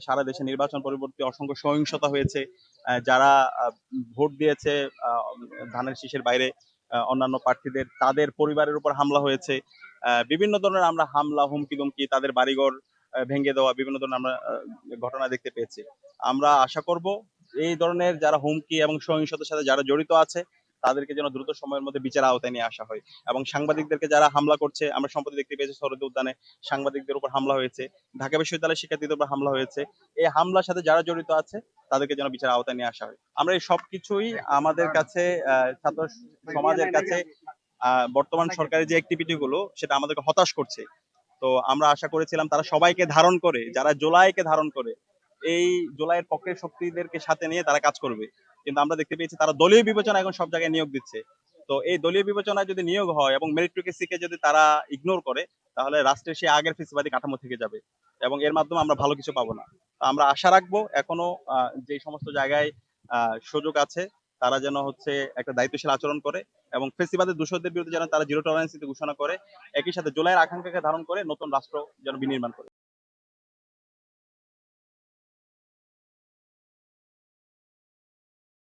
সারা দেশে নির্বাচন পরবর্তী অসংখ্য সহিংসতা হয়েছে। যারা ভোট দিয়েছে ধানের শীষের বাইরে অন্যান্য প্রার্থীদের, তাদের পরিবারের উপর হামলা হয়েছে। বিভিন্ন ধরনের আমরা হামলা, হুমকি-দুমকি, তাদের বাড়িঘর ভেঙে দেওয়া, বিভিন্ন ধরনের আমরা ঘটনা দেখতে পেয়েছি। আমরা আশা করব এই ধরনের যারা হুমকি এবং সহিংসতার সাথে যারা জড়িত আছে, তাদেরকে যেন দ্রুত সময়ের মধ্যে বিচারের আওতায় নিয়ে আসা হয়। এবং সাংবাদিকদেরকে যারা হামলা করছে, আমরা সম্প্রতি দেখতে পেয়েছি সরোদে উদ্যানে সাংবাদিকদের উপর হামলা হয়েছে, ঢাকা বিশ্ববিদ্যালয়ের শিক্ষার্থীদের উপর হামলা হয়েছে। এই হামলার সাথে যারা জড়িত আছে, তাদেরকে যেন বিচারের আওতায় নিয়ে আসা হয়। আমরা এই সবকিছুই আমাদের কাছে ছাত্র সমাজের কাছে বর্তমান সরকারের যে অ্যাক্টিভিটি গুলো, সেটা আমাদেরকে হতাশ করছে। তো আমরা আশা করেছিলাম তারা সবাইকে ধারণ করে, যারা জুলাইকে ধারণ করে, এই জুলাইয়ের পক্ষের শক্তিদেরকে সাথে নিয়ে তারা কাজ করবে। কিন্তু আমরা দেখতে পেয়েছি তারা দলীয় বিবেচনা এখন সব জায়গায় নিয়োগ দিচ্ছে। তো এই দলীয় বিবেচনায় যদি নিয়োগ হয় এবং মেরিটোক্রেসিকে যদি তারা ইগনোর করে, তাহলে রাষ্ট্রের সেই আগের ফেসিবাদী কাঠামো থেকে যাবে এবং এর মাধ্যমে আমরা ভালো কিছু পাবো না। তো আমরা আশা রাখবো এখনো যে সমস্ত জায়গায় সুযোগ আছে, তারা যেন হচ্ছে একটা দায়িত্বশীল আচরণ করে এবং ফেসিবাদের দূষকদের বিরুদ্ধে যেন তারা জিরো টলারেন্স ঘোষণা করে, একই সাথে জুলাইয়ের আকাঙ্ক্ষাকে ধারণ করে নতুন রাষ্ট্র যেন বিনির্মাণ করে।